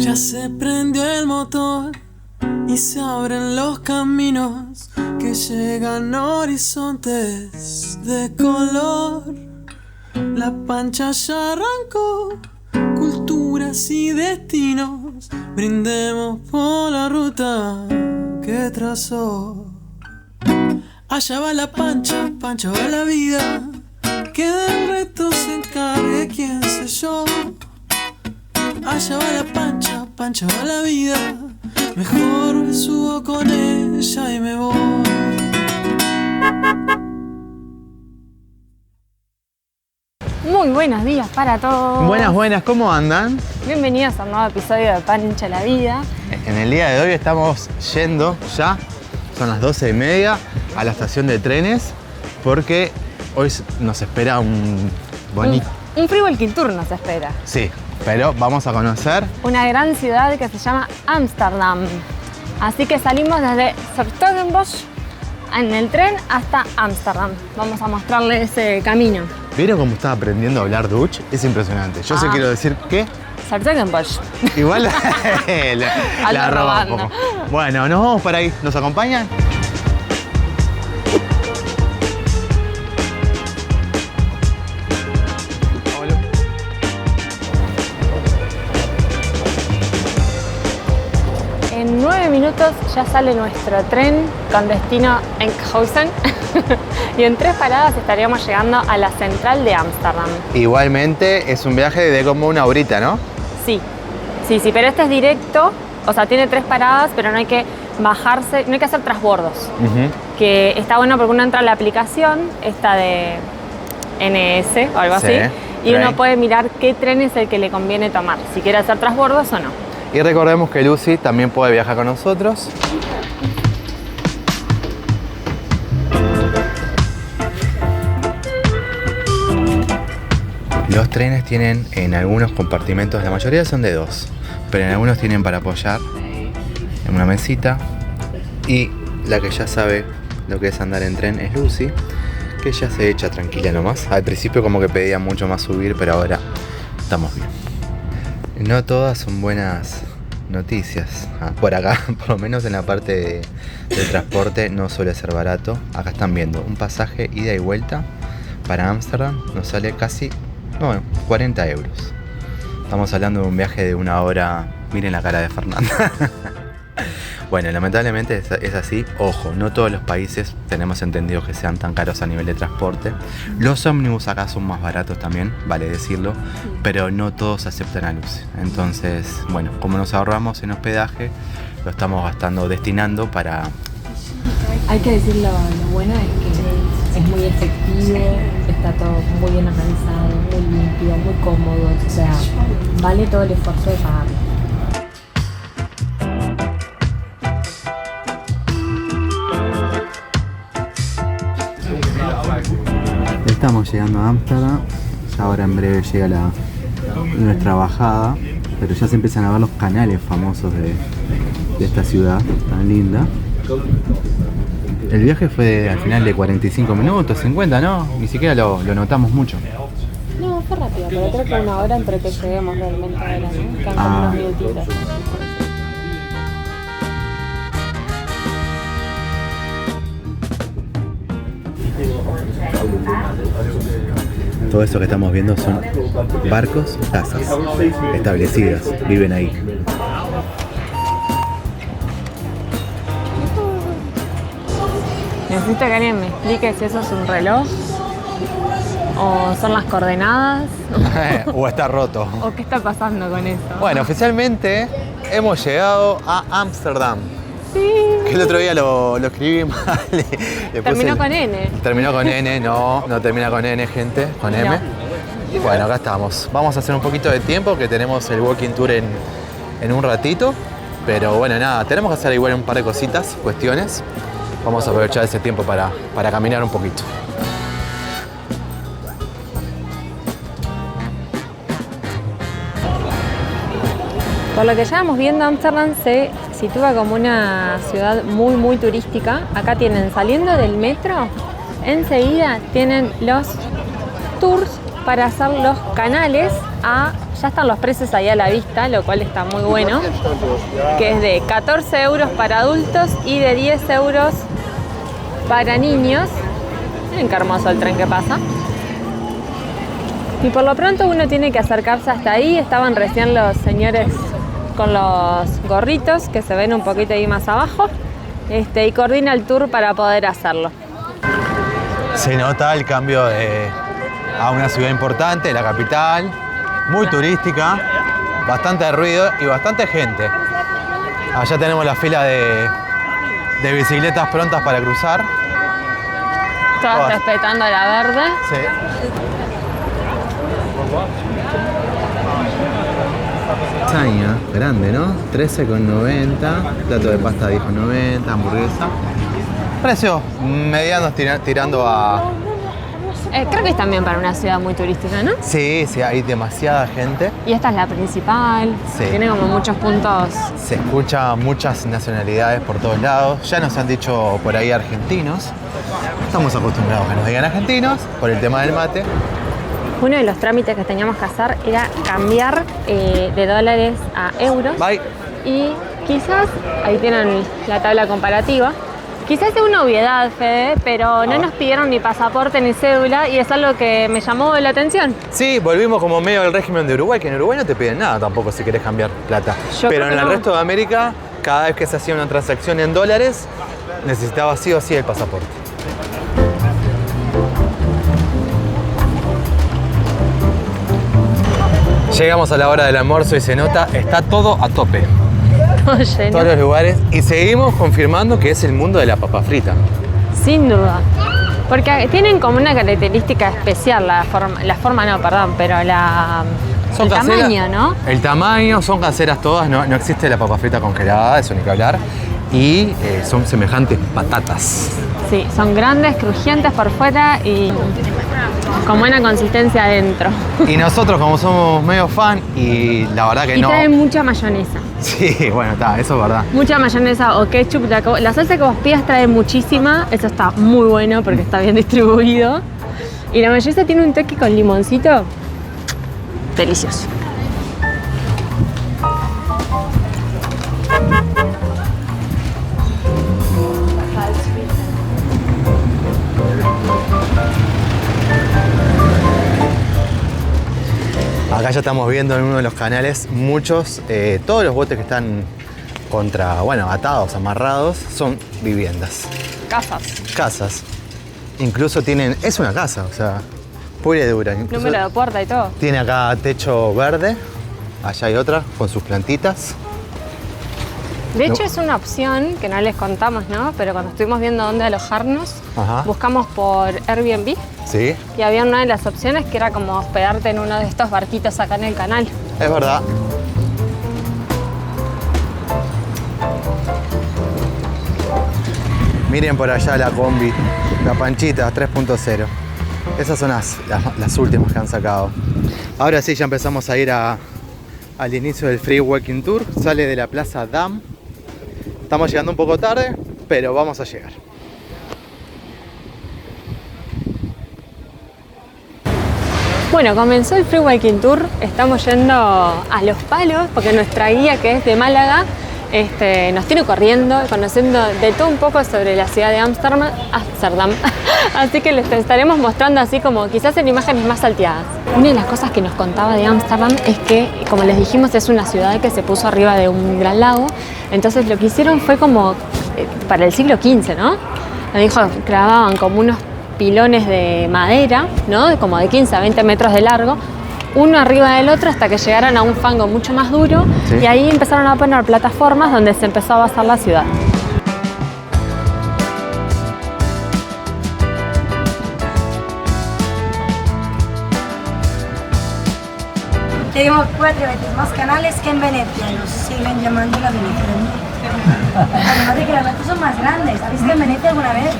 Ya se prendió el motor y se abren los caminos que llegan a horizontes de color. La pancha ya arrancó, culturas y destinos, brindemos por la ruta que trazó. Allá va la pancha, pancha va la vida, que del resto se encargue quién sé yo. Allá va la pancha, pancha va la vida, mejor me subo con ella y me voy. Muy buenos días para todos. Buenas, ¿cómo andan? Bienvenidos a un nuevo episodio de Pancha la Vida. En el día de hoy estamos yendo ya, son las 12:30, a la estación de trenes, porque hoy nos espera un bonito... Un free walking tour nos espera. Sí, pero vamos a conocer... Una gran ciudad que se llama Ámsterdam. Así que salimos desde 's-Hertogenbosch en el tren hasta Ámsterdam. Vamos a mostrarles ese camino. ¿Vieron cómo está aprendiendo a hablar Dutch? Es impresionante. Yo sí quiero decir que... 's-Hertogenbosch. Igual la roba un poco. Bueno, nos vamos para ahí. ¿Nos acompañan? En 9 minutos ya sale nuestro tren con destino a Enkhuizen y en 3 paradas estaríamos llegando a la central de Ámsterdam. Igualmente es un viaje de como una horita, ¿no? Sí, pero este es directo, o sea, tiene 3 paradas, pero no hay que bajarse, no hay que hacer transbordos. Que está bueno porque uno entra a la aplicación, esta de NS o algo así, y uno puede mirar qué tren es el que le conviene tomar, si quiere hacer transbordos o no. Y recordemos que Lucy también puede viajar con nosotros. Los trenes tienen en algunos compartimentos, la mayoría son de 2, pero en algunos tienen para apoyar en una mesita. Y la que ya sabe lo que es andar en tren es Lucy, que ya se echa tranquila nomás. Al principio como que pedía mucho más subir, pero ahora estamos bien. No todas son buenas noticias. Por acá, por lo menos en la parte del transporte, no suele ser barato. Acá están viendo un pasaje ida y vuelta para Ámsterdam, nos sale casi 40 euros. Estamos hablando de un viaje de 1 hora. Miren la cara de Fernanda. Bueno, lamentablemente es así. Ojo, no todos los países tenemos entendido que sean tan caros a nivel de transporte. Los ómnibus acá son más baratos también, vale decirlo, pero no todos aceptan a Lucy. Entonces, bueno, como nos ahorramos en hospedaje, lo estamos destinando para... Hay que decir lo bueno es que es muy efectivo, está todo muy bien organizado, muy limpio, muy cómodo, o sea, vale todo el esfuerzo de pagarlo. Estamos llegando a Ámsterdam, ya ahora en breve llega nuestra bajada, pero ya se empiezan a ver los canales famosos de esta ciudad tan linda. El viaje fue al final de 45 minutos, 50, ¿no? Ni siquiera lo notamos mucho. No, fue rápido, pero creo que 1 hora entre que lleguemos realmente ahora, ¿no? Quedan como unos minutitos. Todo eso que estamos viendo son barcos, casas establecidas, viven ahí. Necesito que alguien me explique si eso es un reloj o son las coordenadas O está roto. o qué está pasando con eso. Bueno, oficialmente hemos llegado a Ámsterdam. Sí. Que el otro día lo escribí mal. Terminó con N. Terminó con N, no termina con N, gente, con M. No. Bueno, acá estamos. Vamos a hacer un poquito de tiempo, que tenemos el walking tour en un ratito. Pero bueno, nada, tenemos que hacer igual un par de cositas, cuestiones. Vamos a aprovechar ese tiempo para caminar un poquito. Por lo que ya vamos viendo, Ámsterdam se sitúa como una ciudad muy, muy turística. Acá tienen, saliendo del metro, enseguida tienen los tours para hacer los canales a ya están los precios ahí a la vista, lo cual está muy bueno, que es de 14 euros para adultos y de 10 euros para niños. Miren qué hermoso el tren que pasa. Y por lo pronto uno tiene que acercarse hasta ahí. Estaban recién los señores con los gorritos que se ven un poquito ahí más abajo, y coordina el tour para poder hacerlo. Se nota el cambio a una ciudad importante, la capital, muy turística, bastante ruido y bastante gente. Allá tenemos la fila de bicicletas prontas para cruzar. Todas respetando la verde. Sí. Lasaña, grande, ¿no? 13,90, plato de pasta 10,90, hamburguesa. Precios medianos tirando a... Creo que es también para una ciudad muy turística, ¿no? Sí, hay demasiada gente. Y esta es la principal, Sí. Tiene como muchos puntos. Se escucha muchas nacionalidades por todos lados. Ya nos han dicho por ahí argentinos. Estamos acostumbrados a que nos digan argentinos por el tema del mate. Uno de los trámites que teníamos que hacer era cambiar de dólares a euros. Bye. Y quizás, ahí tienen la tabla comparativa, quizás es una obviedad, Fede, pero no nos pidieron ni pasaporte ni cédula y es algo que me llamó la atención. Sí, volvimos como medio al régimen de Uruguay, que en Uruguay no te piden nada tampoco si querés cambiar plata. Yo Pero creo en que el no. resto de América, cada vez que se hacía una transacción en dólares, necesitaba sí o sí el pasaporte. Llegamos a la hora del almuerzo y se nota, está todo a tope. Todo lleno. Todos los lugares. Y seguimos confirmando que es el mundo de la papa frita. Sin duda. Porque tienen como una característica especial, pero Son el caseras. tamaño, ¿no? El tamaño, son caseras todas, no existe la papa frita congelada, eso ni que hablar. Y son semejantes patatas. Sí, son grandes, crujientes por fuera y con buena consistencia adentro. Y nosotros como somos medio fan y la verdad que Y no... traen mucha mayonesa. Sí, bueno, está, eso es verdad. Mucha mayonesa o ketchup. La salsa que vos pidas trae muchísima. Eso está muy bueno porque está bien distribuido. Y la mayonesa tiene un toque con limoncito. Delicioso. Acá ya estamos viendo en uno de los canales muchos, todos los botes que están atados, amarrados, son viviendas. Casas. Incluso es una casa, o sea, pura y dura. Incluso Número de puerta y todo. tiene acá techo verde, allá hay otra con sus plantitas. De hecho, es una opción que no les contamos, ¿no? Pero cuando estuvimos viendo dónde alojarnos, Ajá. buscamos por Airbnb Sí, y había una de las opciones que era como hospedarte en uno de estos barquitos acá en el canal. es verdad. Miren por allá la combi, la Panchita 3.0. Esas son las últimas que han sacado. Ahora sí, ya empezamos a ir al inicio del Free Walking Tour. Sale de la Plaza Dam. Estamos llegando un poco tarde, pero vamos a llegar. Bueno, comenzó el Free Walking Tour. Estamos yendo a Los Palos porque nuestra guía, que es de Málaga, nos tiene corriendo, conociendo de todo un poco sobre la ciudad de Ámsterdam. Así que les estaremos mostrando así como quizás en imágenes más salteadas. Una de las cosas que nos contaba de Ámsterdam es que, como les dijimos, es una ciudad que se puso arriba de un gran lago. Entonces lo que hicieron fue como para el siglo XV, ¿no? Nos dijo, grababan como unos pilones de madera, ¿no? Como de 15 a 20 metros de largo, uno arriba del otro hasta que llegaran a un fango mucho más duro. Sí. Y ahí empezaron a poner plataformas donde se empezó a basar la ciudad. Tenemos 4 veces más canales que en Venecia, los siguen llamando la Venecia del Norte. Además de que las veces son más grandes. ¿Has visto en Venecia alguna vez?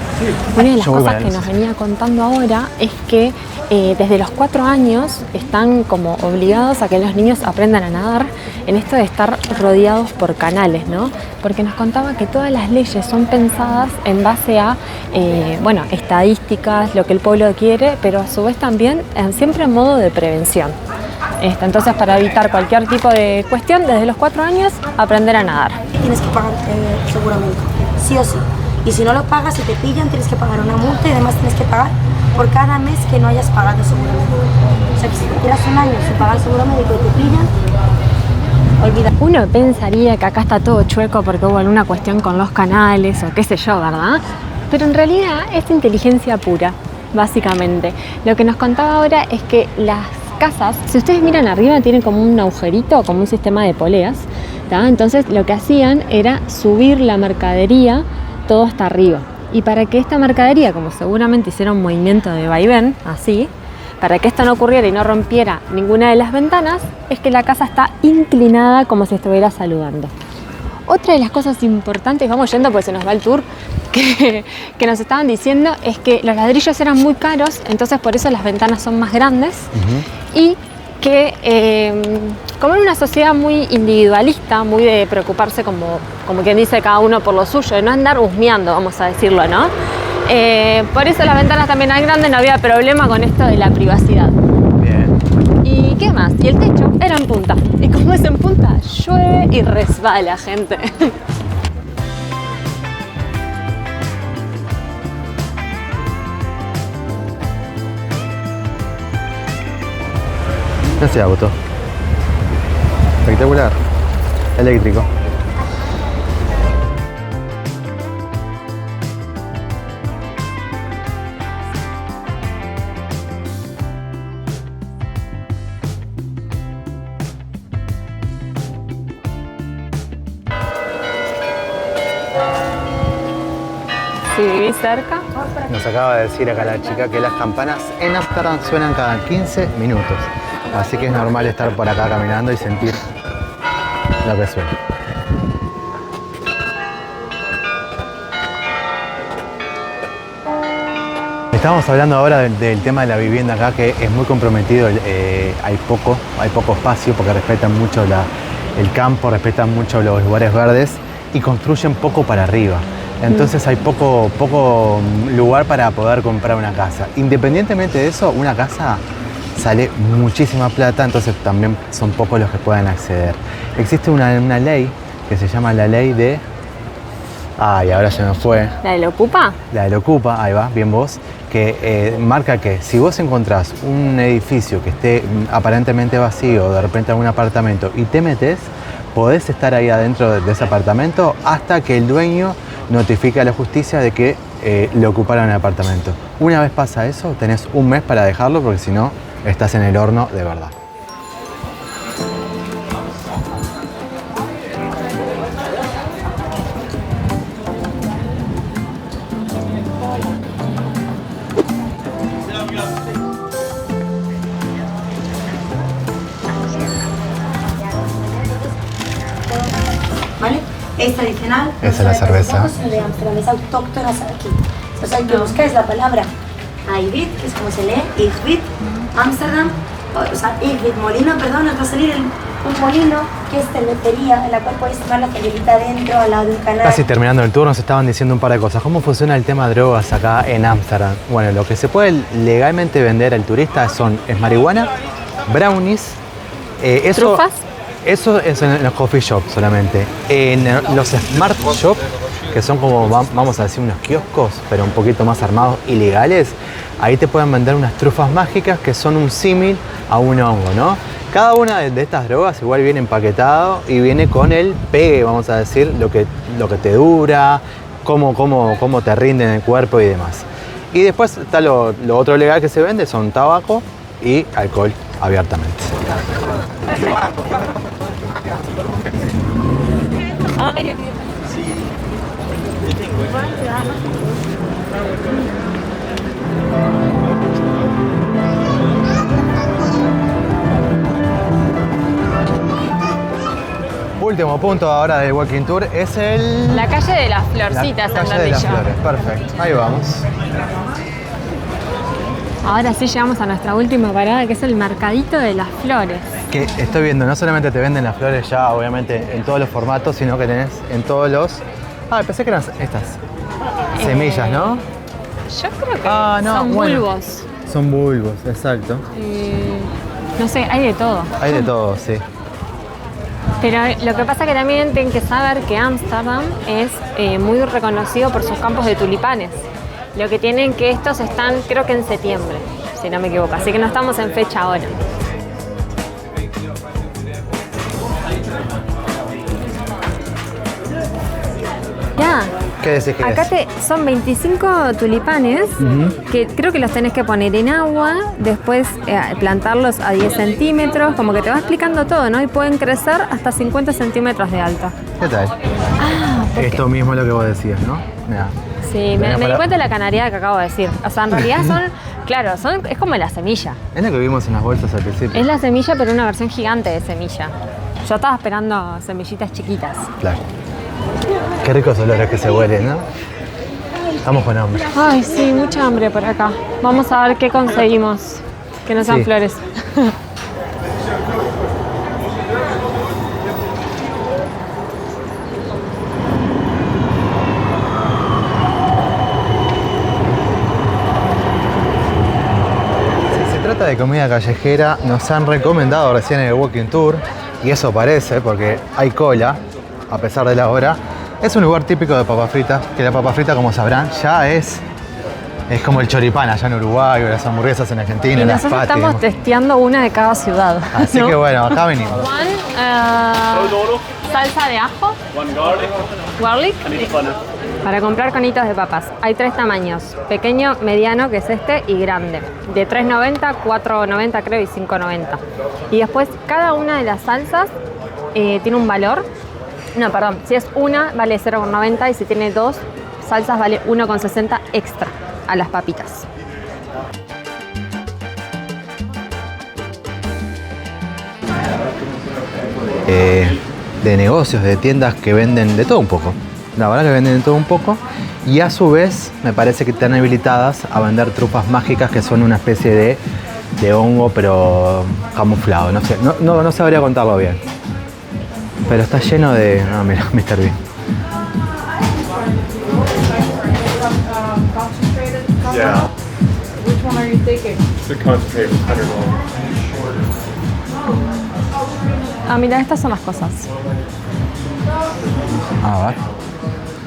Una de las Yo voy cosas para que eso. nos venía contando ahora es que desde los 4 años están como obligados a que los niños aprendan a nadar en esto de estar rodeados por canales, ¿no? Porque nos contaba que todas las leyes son pensadas en base a, estadísticas, lo que el pueblo quiere, pero a su vez también siempre en modo de prevención. Entonces, para evitar cualquier tipo de cuestión, desde los 4 años, aprender a nadar. Tienes que pagar seguro médico, sí o sí. Y si no lo pagas, si te pillan, tienes que pagar una multa y además tienes que pagar por cada mes que no hayas pagado seguro médico. O sea que si te tiras un año sin pagar el seguro médico y te pillan, olvida. Uno pensaría que acá está todo chueco porque hubo alguna cuestión con los canales o qué sé yo, ¿verdad? Pero en realidad es inteligencia pura, básicamente. Lo que nos contaba ahora es que las casas, si ustedes miran arriba, tienen como un agujerito, como un sistema de poleas, ¿tá? Entonces lo que hacían era subir la mercadería todo hasta arriba. Y para que esta mercadería, como seguramente hiciera un movimiento de vaivén, así, para que esto no ocurriera y no rompiera ninguna de las ventanas, es que la casa está inclinada como si estuviera saludando. Otra de las cosas importantes, vamos yendo porque se nos va el tour, que nos estaban diciendo es que los ladrillos eran muy caros, entonces por eso las ventanas son más grandes y que como en una sociedad muy individualista, muy de preocuparse como quien dice cada uno por lo suyo, de no andar husmeando, vamos a decirlo, ¿no? Por eso las ventanas también eran grandes, no había problema con esto de la privacidad. Bien. ¿Y qué más? Y el techo era en punta. Y como es en punta, llueve y resbala, gente. Ese auto. Espectacular. Eléctrico. Si vivís cerca. Nos acaba de decir acá la chica que las campanas en Ámsterdam suenan cada 15 minutos. Así que es normal estar por acá caminando y sentir lo que suena. Estamos hablando ahora del tema de la vivienda acá, que es muy comprometido. Hay poco espacio porque respetan mucho el campo, respetan mucho los lugares verdes y construyen poco para arriba. Entonces hay poco lugar para poder comprar una casa. Independientemente de eso, una casa sale muchísima plata, entonces también son pocos los que pueden acceder. Existe una ley que se llama la ley de... Ay, ahora se me fue. ¿La del Ocupa? La del Ocupa, ahí va, bien vos, que marca que si vos encontrás un edificio que esté aparentemente vacío, de repente algún apartamento, y te metes, podés estar ahí adentro de ese apartamento hasta que el dueño notifique a la justicia de que le ocuparon el apartamento. Una vez pasa eso, tenés un mes para dejarlo porque si no, estás en el horno de verdad. ¿Vale? Es tradicional. Esa es la cerveza. De Ámsterdam, es autóctona aquí. Entonces hay que buscar la palabra Eivid, que es como se lee, Eivid, Ámsterdam, o sea, Eivid, molino, perdón, nos va a salir un molino que es cervecería, en la cual puedes tomar la cervecita adentro, al lado de un canal. Casi terminando el tour nos estaban diciendo un par de cosas. ¿Cómo funciona el tema de drogas acá en Ámsterdam? Bueno, lo que se puede legalmente vender al turista es marihuana, brownies, ¿Trufas? Eso es en los coffee shops solamente. En los smart shop, que son como, vamos a decir, unos kioscos, pero un poquito más armados, ilegales, ahí te pueden vender unas trufas mágicas que son un símil a un hongo, ¿no? Cada una de estas drogas igual viene empaquetado y viene con el pegue, vamos a decir, lo que te dura, cómo te rinde en el cuerpo y demás. Y después está lo otro legal que se vende, son tabaco y alcohol abiertamente. Último punto ahora del Walking Tour es La calle de las florcitas, la calle de las flores. Perfecto, ahí vamos. Ahora sí llegamos a nuestra última parada, que es el Mercadito de las Flores. Que estoy viendo, no solamente te venden las flores ya, obviamente, en todos los formatos, sino que tenés en todos los... Ah, pensé que eran estas semillas, ¿no? Yo creo que son bulbos. Son bulbos, exacto. No sé, hay de todo. Hay de todo, sí. Pero lo que pasa que también tienen que saber que Ámsterdam es muy reconocido por sus campos de tulipanes. Lo que tienen que estos están, creo que en septiembre, si no me equivoco. Así que no estamos en fecha ahora. Ya. ¿Qué decís que Acá es? son 25 tulipanes que creo que los tenés que poner en agua, después plantarlos a 10 centímetros, como que te va explicando todo, ¿no? Y pueden crecer hasta 50 centímetros de alto. ¿Qué tal? Esto mismo es lo que vos decías, ¿no? Mirá. Sí, me di cuenta de la canariada que acabo de decir. O sea, en realidad son, claro, es como la semilla. Es lo que vimos en las bolsas al principio. Es la semilla, pero una versión gigante de semilla. Yo estaba esperando semillitas chiquitas. Claro. Qué ricos olores que se huelen, ¿no? Estamos con hambre. Ay, sí, mucha hambre por acá. Vamos a ver qué conseguimos. Que no sean Sí. flores. Si se trata de comida callejera, nos han recomendado recién en el Walking Tour, y eso parece porque hay cola, a pesar de la hora. Es un lugar típico de papas fritas, que la papa frita, como sabrán, ya es como el choripán allá en Uruguay, o las hamburguesas en Argentina, Y las nosotros patis. estamos testeando una de cada ciudad. Así ¿no? que bueno, acá venimos. Salsa de ajo. Garlic. Para comprar conitos de papas. Hay 3 tamaños. Pequeño, mediano, que es este, y grande. De 3.90, 4.90 creo y 5.90. Y después cada una de las salsas tiene un valor. No, perdón. Si es una, vale 0.90 y si tiene 2 salsas, vale 1.60 extra a las papitas. De negocios, de tiendas que venden de todo un poco. La verdad que venden de todo un poco. Y a su vez me parece que están habilitadas a vender trufas mágicas, que son una especie de hongo pero camuflado. No sé, no sabría contarlo bien. Pero está lleno de... No, mira, Mr. Bean. Yeah, Which one are you taking? the concentrate was $100. Ah, mira, estas son las cosas. A ver.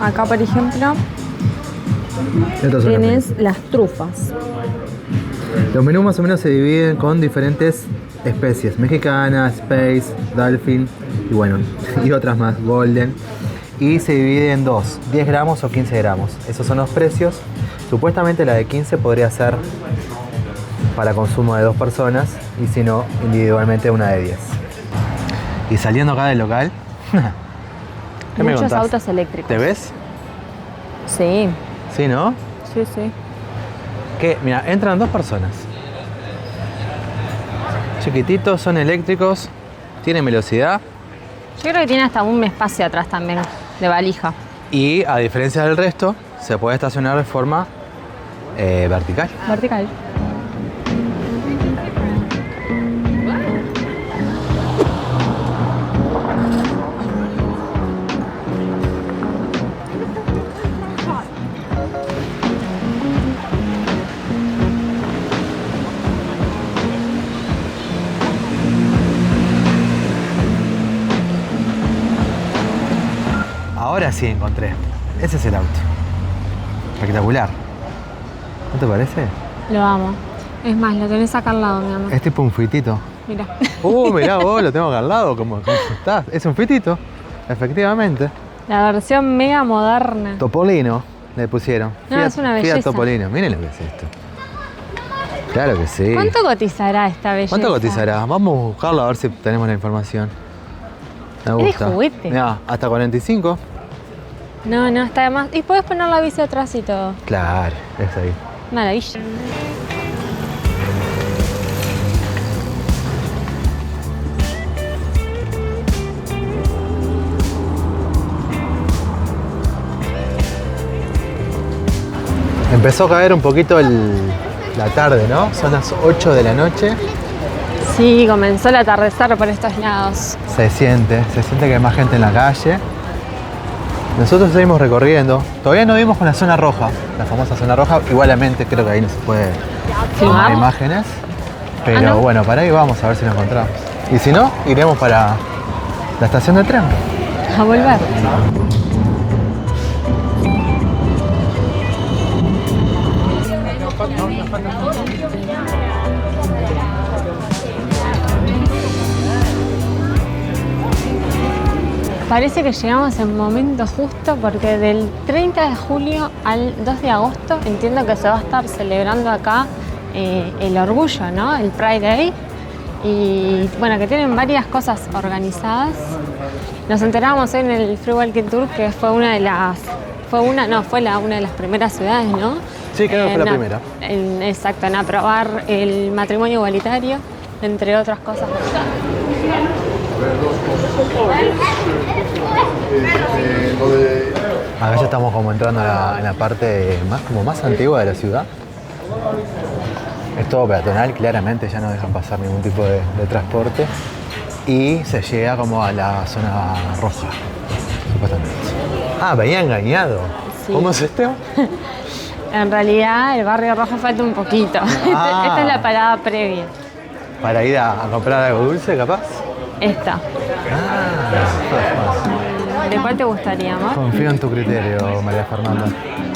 Acá, por ejemplo, Estos son los menús. tienes las trufas. Los menús más o menos se dividen con diferentes especies. Mexicana, Space, Dolphin y bueno, y otras más, Golden. Y se divide en dos, 10 gramos o 15 gramos. Esos son los precios. Supuestamente la de 15 podría ser para consumo de 2 personas y si no, individualmente una de 10. Y saliendo acá del local, ¿qué me Muchos contás? autos eléctricos. ¿Te ves? Sí, Sí, ¿no? sí, sí. Que, mira, entran 2 personas. Chiquititos, son eléctricos, tienen velocidad Yo creo que tiene hasta un espacio atrás también, de valija. y a diferencia del resto, se puede estacionar de forma vertical. Vertical. Ahora sí encontré. Ese es el auto. Espectacular. ¿No te parece? Lo amo. Es más, lo tenés acá al lado, mi amor. Es tipo un fitito. Mira. Mirá vos, lo tengo acá al lado. ¿Cómo estás? Es un fitito. Efectivamente. La versión mega moderna. Topolino le pusieron. No, es una belleza. Fiat Topolino. Miren lo que es esto. Claro que sí. ¿Cuánto cotizará esta belleza? ¿Cuánto cotizará? Vamos a buscarlo a ver si tenemos la información. Me Es de gusta. juguete. Mirá, hasta 45. No, está de más. Y podés poner la bici atrás y todo. Claro, es ahí. Maravilla. Empezó a caer un poquito la tarde, ¿no? Son las 8 de la noche. Sí, comenzó el atardecer por estos lados. Se siente que hay más gente en la calle. Nosotros seguimos recorriendo. Todavía no vimos con la zona roja, la famosa zona roja. Igualmente creo que ahí no se puede ¿Filmar? tomar imágenes. Pero ¿no? bueno, para ahí vamos a ver si lo encontramos. Y si no, iremos para la estación de tren. A volver. Parece que llegamos en momento justo porque del 30 de julio al 2 de agosto entiendo que se va a estar celebrando acá el orgullo, ¿no? El Pride Day. Y bueno, que tienen varias cosas organizadas. Nos enteramos en el Free Walking Tour que fue una de las una de las primeras ciudades, ¿no? Sí, creo que fue la primera. Exacto, en aprobar el matrimonio igualitario, entre otras cosas. Acá ya estamos como entrando en la parte más antigua de la ciudad. Es todo peatonal, claramente ya no dejan pasar ningún tipo de transporte. Y se llega como a la zona roja, supuestamente. Ah, venía engañado. Sí. ¿Cómo es esto? En realidad el barrio rojo falta un poquito. Esta es la parada previa. ¿Para ir a comprar algo dulce, capaz? Esta. ¿De cuál te gustaría, amor? Confío en tu criterio, María Fernanda.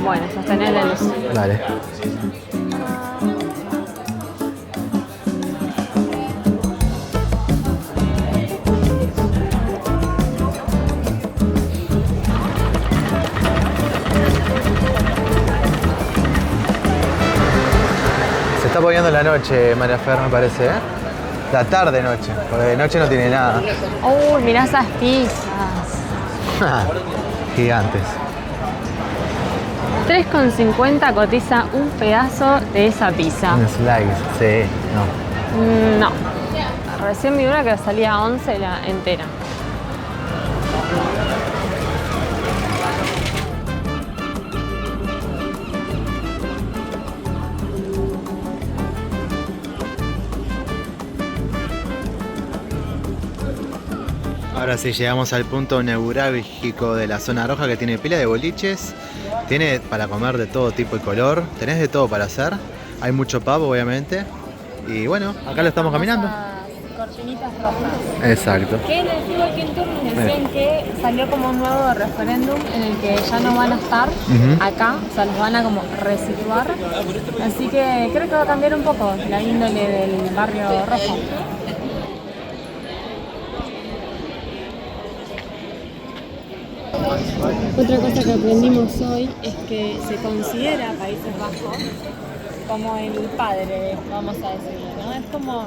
Bueno, sostener la luz. Dale. Se está poniendo la noche, María Fer, me parece, ¿eh? La tarde-noche, porque de noche no tiene nada. Uy, mirá esas pizzas. Gigantes. 3,50 cotiza un pedazo de esa pizza. Un slice, sí, no. No. Recién vi una que salía a 11 la entera. Ahora sí, llegamos al punto neurálgico de la zona roja que tiene pila de boliches. Tiene para comer de todo tipo y color. Tenés de todo para hacer. Hay mucho pavo, obviamente. Y bueno, acá lo estamos caminando. Cortinitas rojas. Exacto. Que en el Free Walking Tour nos decían que salió como un nuevo referéndum en el que ya no van a estar acá, o sea, los van a como resituar. Así que creo que va a cambiar un poco la índole del barrio rojo. Otra cosa que aprendimos hoy es que se considera Países Bajos como el padre, vamos a decirlo, ¿no? Es como,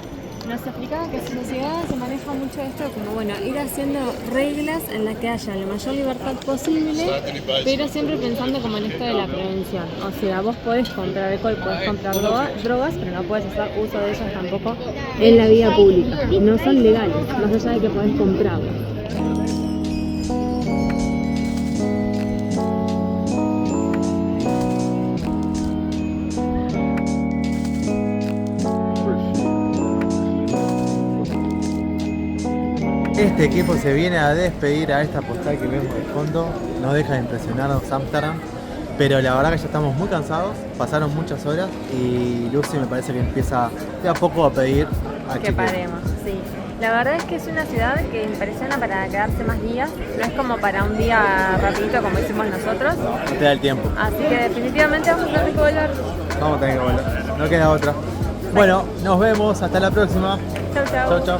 nos explicaba que su sociedad se maneja mucho esto como, bueno, ir haciendo reglas en las que haya la mayor libertad posible, pero siempre pensando como en esto de la prevención. O sea, vos podés comprar alcohol, podés comprar drogas, pero no podés hacer uso de ellas tampoco en la vía pública. Y no son legales, más allá de que podés comprarlos. Este equipo se viene a despedir a esta postal que vemos de fondo. No deja de impresionarnos Amsterdam. Pero la verdad que ya estamos muy cansados. Pasaron muchas horas y Lucy me parece que empieza de a poco a pedir a Que paremos, sí. La verdad es que es una ciudad que impresiona para quedarse más días. No es como para un día rapidito como hicimos nosotros. No te da el tiempo. Así que definitivamente vamos a tener que volver. Vamos a tener que volver. No queda otra. Bueno, nos vemos. Hasta la próxima. Chau, chau. Chau, chau.